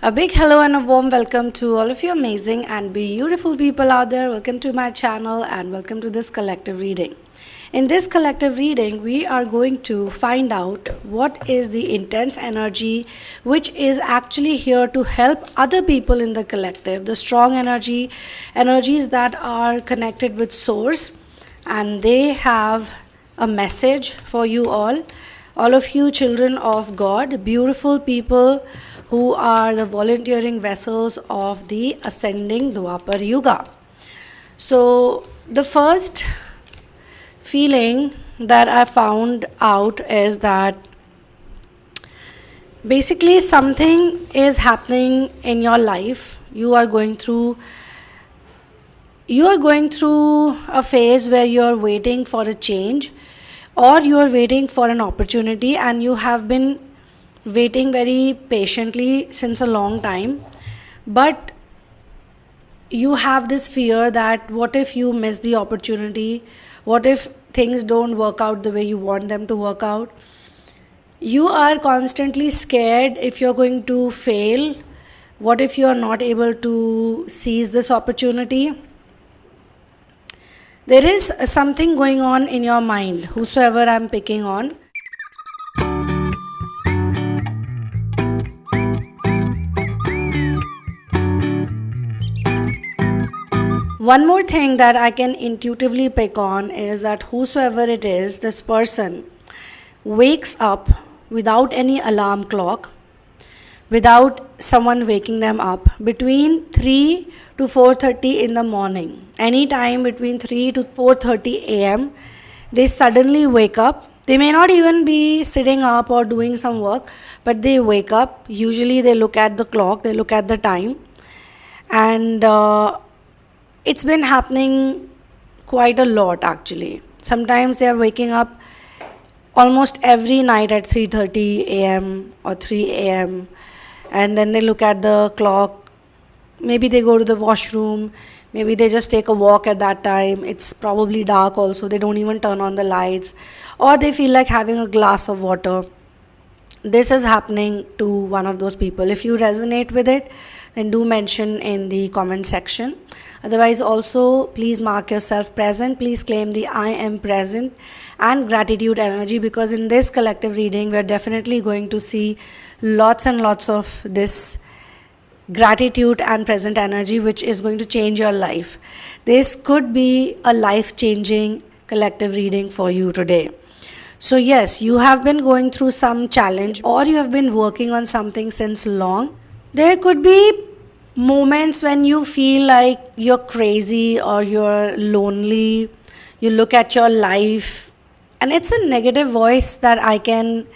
A big hello and a warm welcome to all of you amazing and beautiful people out there. Welcome to my channel and welcome to this collective reading. In this collective reading, we are going to find out what is the intense energy which is actually here to help other people in the collective, the strong energies that are connected with source, and they have a message for you all of you children of God, beautiful people who are the volunteering vessels of the ascending Dwapar Yuga. So the first feeling that I found out is that basically something is happening in your life. You are going through a phase where you are waiting for a change, or you are waiting for an opportunity, and you have been waiting very patiently since a long time, but you have this fear that what if you miss the opportunity, what if things don't work out the way you want them to work out. You are constantly scared if you're going to fail. What if you're not able to seize this opportunity? There is something going on in your mind, whosoever I'm picking on. One more thing that I can intuitively pick on is that whosoever it is, this person wakes up without any alarm clock, without someone waking them up, between 3 to 4:30 in the morning. Anytime between 3 to 4:30 a.m. they suddenly wake up. They may not even be sitting up or doing some work, but they wake up. Usually they look at the clock, they look at the time, and it's been happening quite a lot actually. Sometimes they are waking up almost every night at 3:30 a.m. or 3 a.m. and then they look at the clock. Maybe they go to the washroom, maybe they just take a walk at that time. It's probably dark also, they don't even turn on the lights, or they feel like having a glass of water. This is happening to one of those people. If you resonate with it, then do mention in the comment section. Otherwise also please mark yourself present. Please claim the I am present and gratitude energy, because in this collective reading we are definitely going to see lots and lots of this gratitude and present energy which is going to change your life. This could be a life-changing collective reading for you today. So yes, you have been going through some challenge, or you have been working on something since long. There could be moments when you feel like you're crazy or you're lonely. You look at your life and it's a negative voice that I can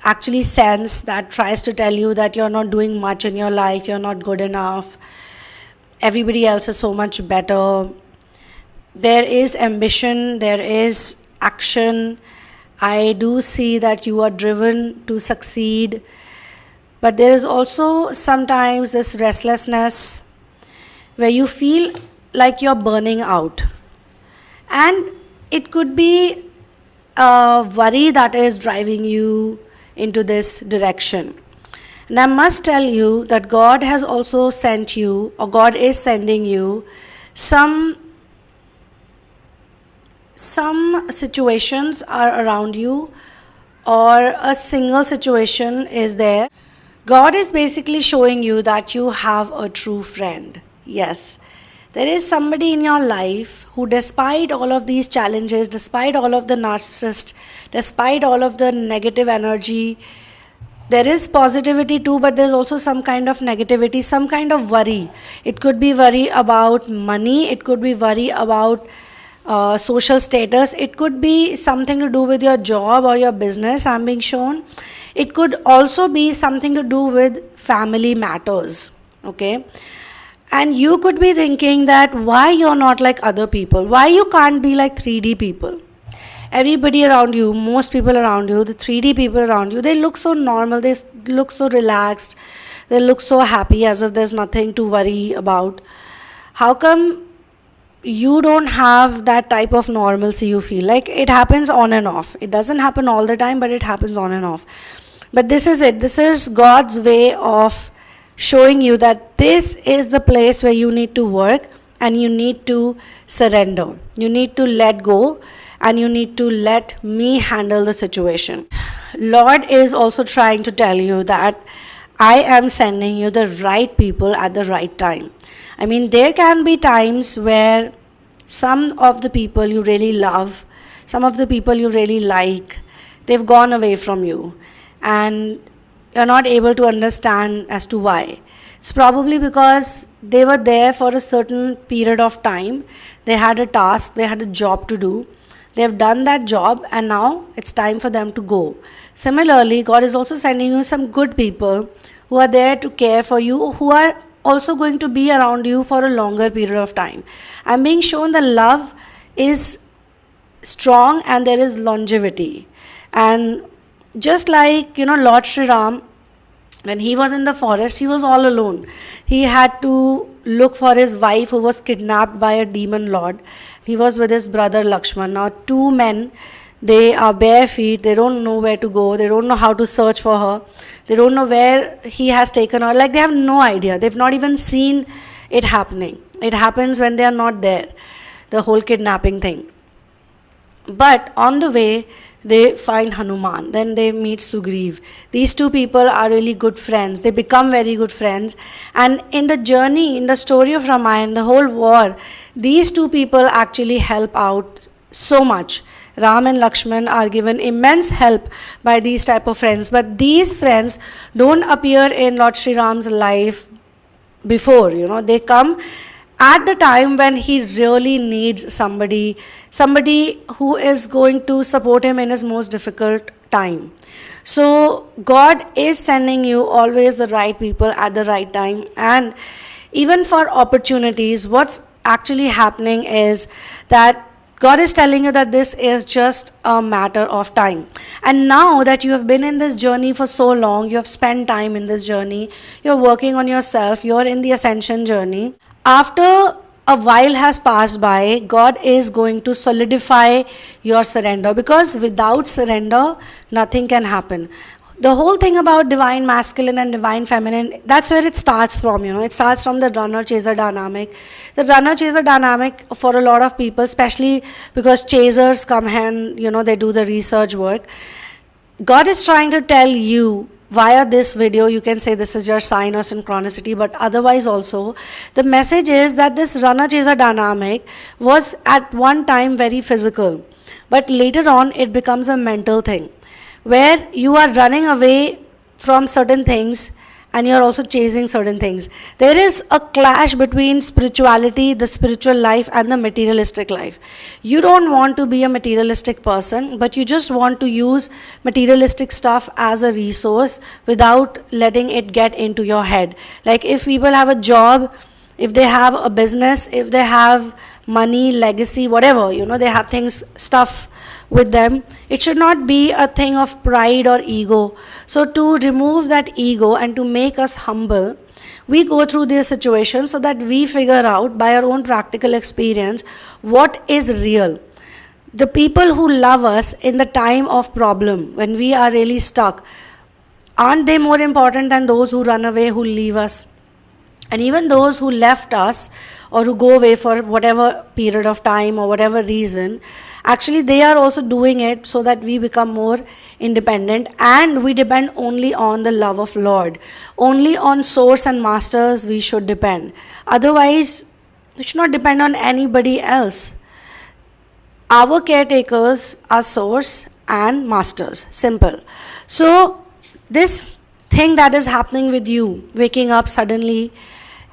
actually sense, that tries to tell you that you're not doing much in your life, you're not good enough, everybody else is so much better. There is ambition, there is action. I do see that you are driven to succeed, but there is also sometimes this restlessness where you feel like you're burning out, and it could be a worry that is driving you into this direction. And I must tell you that God has also sent you, or God is sending you some situations are around you, or a single situation is there. God is basically showing you that you have a true friend. Yes, there is somebody in your life who, despite all of these challenges, despite all of the narcissists, despite all of the negative energy, there is positivity too, but there's also some kind of negativity, some kind of worry. It could be worry about money, it could be worry about social status, it could be something to do with your job or your business, I'm being shown. It could also be something to do with family matters, okay? And you could be thinking that why you're not like other people, why you can't be like 3D people. Everybody around you, most people around you, the 3D people around you, they look so normal, they look so relaxed, they look so happy, as if there's nothing to worry about. How come you don't have that type of normalcy? You feel like it happens on and off. It doesn't happen all the time, but it happens on and off. But this is it. This is God's way of showing you that this is the place where you need to work and you need to surrender. You need to let go and you need to let me handle the situation. Lord is also trying to tell you that I am sending you the right people at the right time. I mean, there can be times where some of the people you really love, some of the people you really like, they've gone away from you and you're not able to understand as to why. It's probably because they were there for a certain period of time. They had a task, they had a job to do. They've done that job and now it's time for them to go. Similarly, God is also sending you some good people who are there to care for you, who are also going to be around you for a longer period of time. I'm being shown that love is strong and there is longevity. And just like, Lord Sri Ram, when he was in the forest, he was all alone. He had to look for his wife who was kidnapped by a demon lord. He was with his brother Lakshman. Now, two men, they are bare feet, they don't know where to go, they don't know how to search for her, they don't know where he has taken her, like they have no idea, they've not even seen it happening. It happens when they are not there, the whole kidnapping thing. But on the way, they find Hanuman, then they meet Sugriv. These two people are really good friends, they become very good friends, and in the journey, in the story of Ramayana, the whole war, these two people actually help out so much. Ram and Lakshman are given immense help by these type of friends, but these friends don't appear in Lord Sri Ram's life before, they come at the time when he really needs somebody who is going to support him in his most difficult time. So God is sending you always the right people at the right time. And even for opportunities, what's actually happening is that God is telling you that this is just a matter of time. And now that you have been in this journey for so long, you have spent time in this journey, you're working on yourself, you're in the ascension journey. After a while has passed by, God is going to solidify your surrender, because without surrender, nothing can happen. The whole thing about divine masculine and divine feminine, that's where it starts from, It starts from the runner-chaser dynamic. The runner-chaser dynamic for a lot of people, especially because chasers come and, they do the research work. God is trying to tell you via this video, you can say this is your sign or synchronicity, but otherwise also, the message is that this runner-chaser dynamic was at one time very physical, but later on it becomes a mental thing, where you are running away from certain things and you are also chasing certain things. There is a clash between spirituality, the spiritual life, and the materialistic life. You don't want to be a materialistic person, but you just want to use materialistic stuff as a resource without letting it get into your head. Like if people have a job, if they have a business, if they have money, legacy, whatever, they have things, stuff with them, it should not be a thing of pride or ego. So to remove that ego and to make us humble, we go through these situations so that we figure out by our own practical experience what is real. The people who love us in the time of problem, when we are really stuck, aren't they more important than those who run away, who leave us? And even those who left us or who go away for whatever period of time or whatever reason, actually they are also doing it so that we become more independent and we depend only on the love of Lord. Only on source and masters we should depend. Otherwise, we should not depend on anybody else. Our caretakers are source and masters. Simple. So this thing that is happening with you, waking up suddenly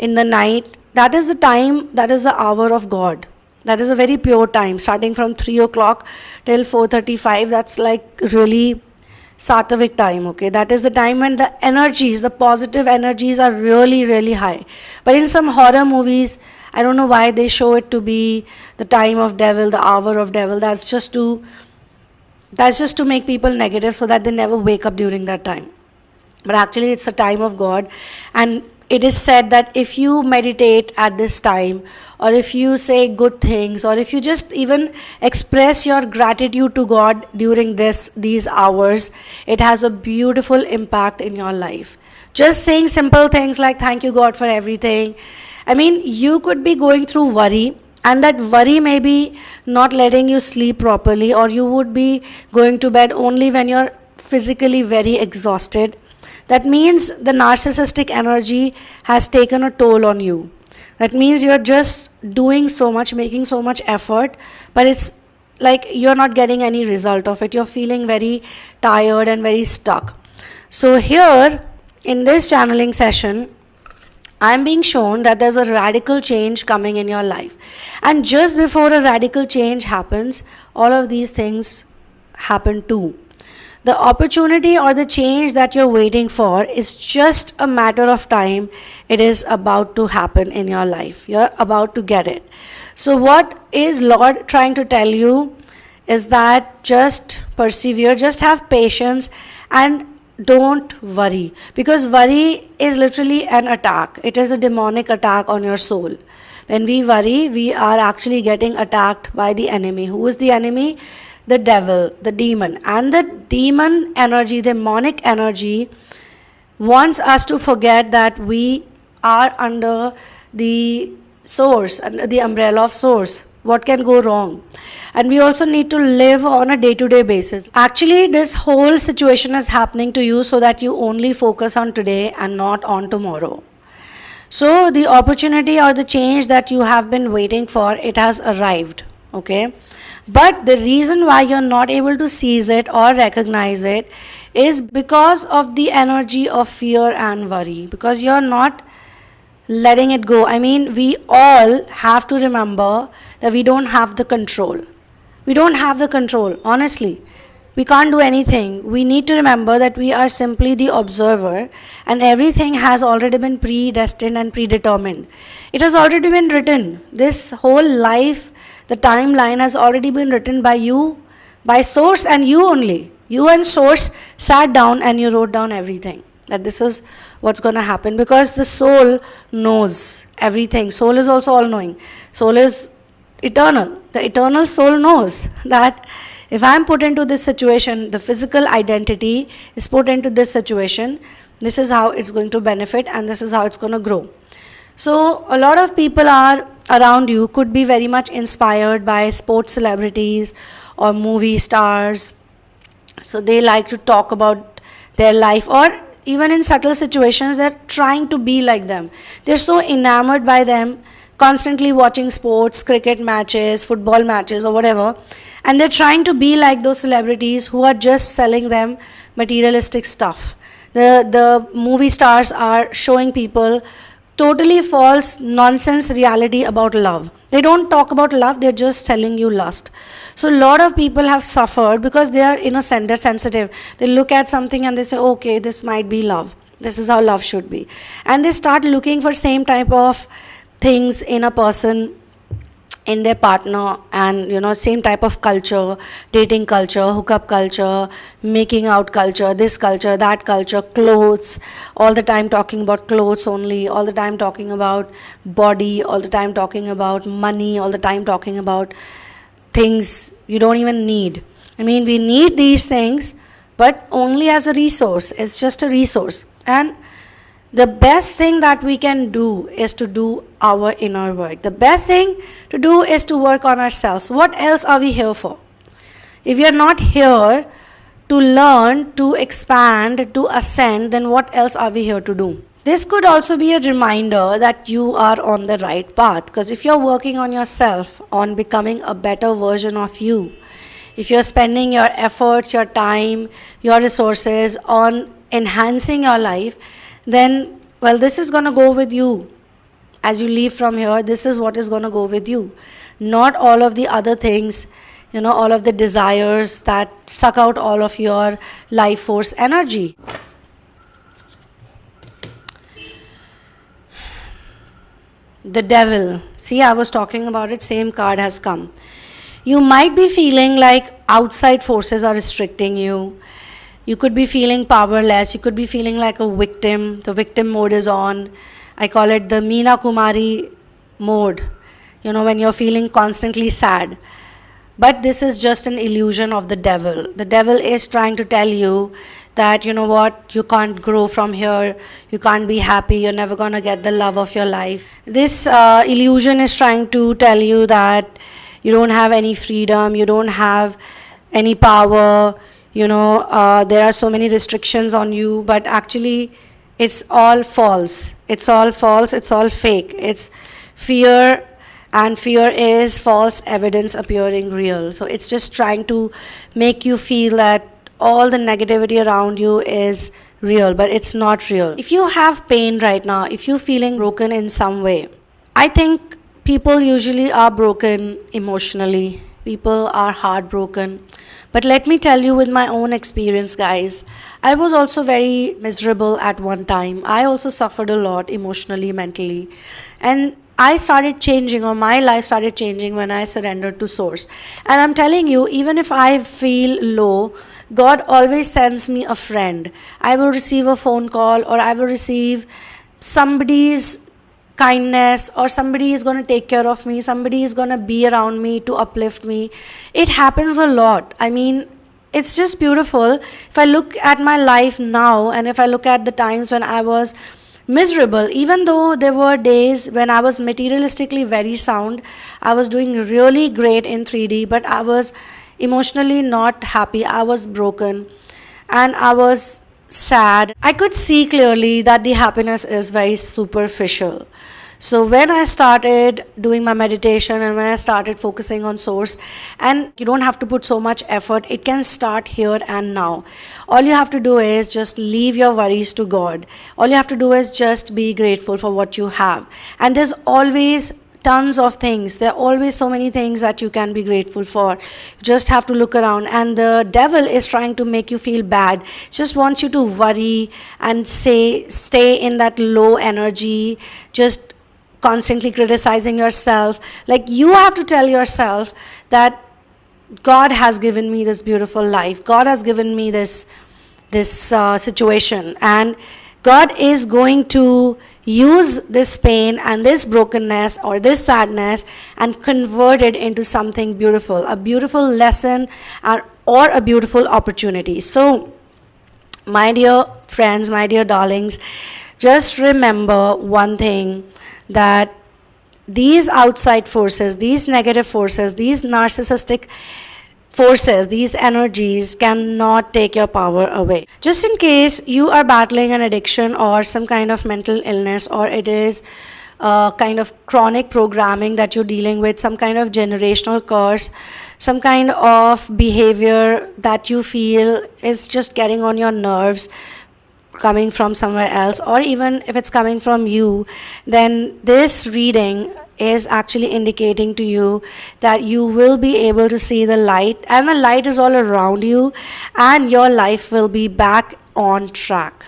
in the night, that is the time, that is the hour of God. That is a very pure time, starting from 3 o'clock till 4:35. That's like really Sattvic time, okay? That is the time when the energies, the positive energies are really, really high. But in some horror movies, I don't know why they show it to be the time of devil, the hour of devil. That's just to make people negative so that they never wake up during that time. But actually it's the time of God. And it is said that if you meditate at this time, or if you say good things, or if you just even express your gratitude to God during these hours, it has a beautiful impact in your life. Just saying simple things like thank you God for everything. I mean, you could be going through worry, and that worry may be not letting you sleep properly, or you would be going to bed only when you're physically very exhausted. That means the narcissistic energy has taken a toll on you. That means you're just doing so much, making so much effort, but it's like you're not getting any result of it. You're feeling very tired and very stuck. So here, in this channeling session, I'm being shown that there's a radical change coming in your life. And just before a radical change happens, all of these things happen too. The opportunity or the change that you're waiting for is just a matter of time. It is about to happen in your life. You're about to get it. So what is Lord trying to tell you is that just persevere, just have patience, and don't worry. Because worry is literally an attack. It is a demonic attack on your soul. When we worry, we are actually getting attacked by the enemy. Who is the enemy? The devil, the demon. And the demon energy, the demonic energy, wants us to forget that we are under the source, under the umbrella of source. What can go wrong? And we also need to live on a day-to-day basis. Actually, this whole situation is happening to you so that you only focus on today and not on tomorrow. So the opportunity or the change that you have been waiting for, it has arrived. Okay? But the reason why you're not able to seize it or recognize it is because of the energy of fear and worry. Because you're not letting it go. I mean, we all have to remember that we don't have the control. We don't have the control, honestly. We can't do anything. We need to remember that we are simply the observer, and everything has already been predestined and predetermined. It has already been written. This whole life, the timeline has already been written by you, by source and you only. You and source sat down and you wrote down everything. That this is what's going to happen, because the soul knows everything. Soul is also all-knowing. Soul is eternal. The eternal soul knows that if I'm put into this situation, the physical identity is put into this situation, this is how it's going to benefit and this is how it's going to grow. So a lot of people are around you, could be very much inspired by sports celebrities or movie stars. So they like to talk about their life, or even in subtle situations, they're trying to be like them. They're so enamored by them, constantly watching sports, cricket matches, football matches or whatever, and they're trying to be like those celebrities who are just selling them materialistic stuff. The movie stars are showing people totally false nonsense reality about love. They don't talk about love, they're just telling you lust. So a lot of people have suffered because they are innocent, they're sensitive. They look at something and they say, okay, this might be love. This is how love should be. And they start looking for same type of things in a person, in their partner, and same type of culture, dating culture, hookup culture, making out culture, this culture, that culture, clothes, all the time talking about clothes only, all the time talking about body, all the time talking about money, all the time talking about things you don't even need. I mean, we need these things, but only as a resource. It's just a resource. And the best thing that we can do is to do our inner work. The best thing to do is to work on ourselves. What else are we here for? If we are not here to learn, to expand, to ascend, then what else are we here to do? This could also be a reminder that you are on the right path. Because if you're working on yourself, on becoming a better version of you, if you're spending your efforts, your time, your resources on enhancing your life, then, well, this is going to go with you. As you leave from here, this is what is going to go with you. Not all of the other things, all of the desires that suck out all of your life force energy. The devil. See, I was talking about it, same card has come. You might be feeling like outside forces are restricting you. You could be feeling powerless. You could be feeling like a victim. The victim mode is on. I call it the Meena Kumari mode, when you're feeling constantly sad. But this is just an illusion of the devil. The devil is trying to tell you that, you can't grow from here, you can't be happy, you're never going to get the love of your life. This illusion is trying to tell you that you don't have any freedom, you don't have any power, there are so many restrictions on you, but actually it's all false. It's all false, it's all fake. It's fear, and fear is false evidence appearing real. So it's just trying to make you feel that all the negativity around you is real, but it's not real. If you have pain right now, if you're feeling broken in some way, I think people usually are broken emotionally. People are heartbroken. But let me tell you with my own experience, guys, I was also very miserable at one time. I also suffered a lot emotionally, mentally. And I started changing, or my life started changing when I surrendered to Source. And I'm telling you, even if I feel low, God always sends me a friend. I will receive a phone call, or I will receive somebody's kindness, or somebody is going to take care of me, somebody is going to be around me to uplift me. It happens a lot. I mean, it's just beautiful. If I look at my life now, and if I look at the times when I was miserable, even though there were days when I was materialistically very sound, I was doing really great in 3D, but I was emotionally not happy, I was broken, and I was sad. I could see clearly that the happiness is very superficial. So when I started doing my meditation, and when I started focusing on Source, and you don't have to put so much effort, it can start here and now. All you have to do is just leave your worries to God. All you have to do is just be grateful for what you have. And there's always tons of things. There are always so many things that you can be grateful for. You just have to look around, and the devil is trying to make you feel bad. Just wants you to worry and stay in that low energy, just constantly criticizing yourself. Like, you have to tell yourself that God has given me this beautiful life. God has given me this situation, and God is going to use this pain and this brokenness or this sadness and convert it into something beautiful, a beautiful lesson, or a beautiful opportunity. So, my dear friends, my dear darlings, just remember one thing, that these outside forces, these negative forces, these narcissistic forces, these energies cannot take your power away. Just in case you are battling an addiction or some kind of mental illness, or it is kind of chronic programming that you're dealing with, some kind of generational curse, some kind of behavior that you feel is just getting on your nerves, coming from somewhere else, or even if it's coming from you, then this reading is actually indicating to you that you will be able to see the light, and the light is all around you, and your life will be back on track.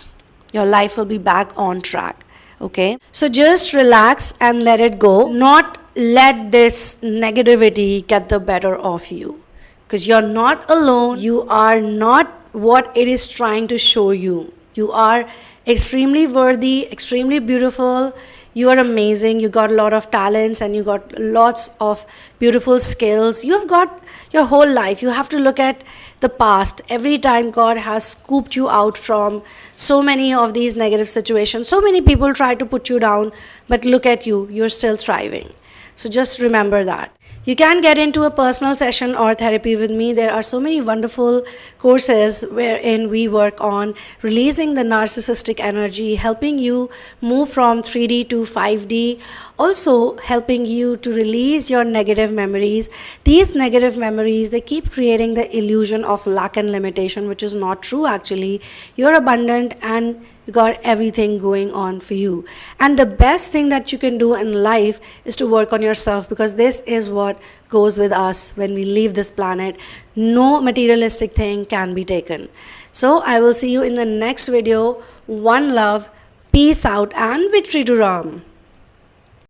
Your life will be back on track. Okay? So just relax and let it go. Not let this negativity get the better of you. Because you're not alone. You are not what it is trying to show you. You are extremely worthy, extremely beautiful. You are amazing. You got a lot of talents, and you got lots of beautiful skills. You've got your whole life. You have to look at the past. Every time God has scooped you out from so many of these negative situations. So many people try to put you down, but look at you. You're still thriving. So just remember that. You can get into a personal session or therapy with me. There are so many wonderful courses wherein we work on releasing the narcissistic energy, helping you move from 3D to 5D, also helping you to release your negative memories. These negative memories, they keep creating the illusion of lack and limitation, which is not true actually. You're abundant and you got everything going on for you. And the best thing that you can do in life is to work on yourself, because this is what goes with us when we leave this planet. No materialistic thing can be taken. So I will see you in the next video. One love, peace out, and victory to Ram.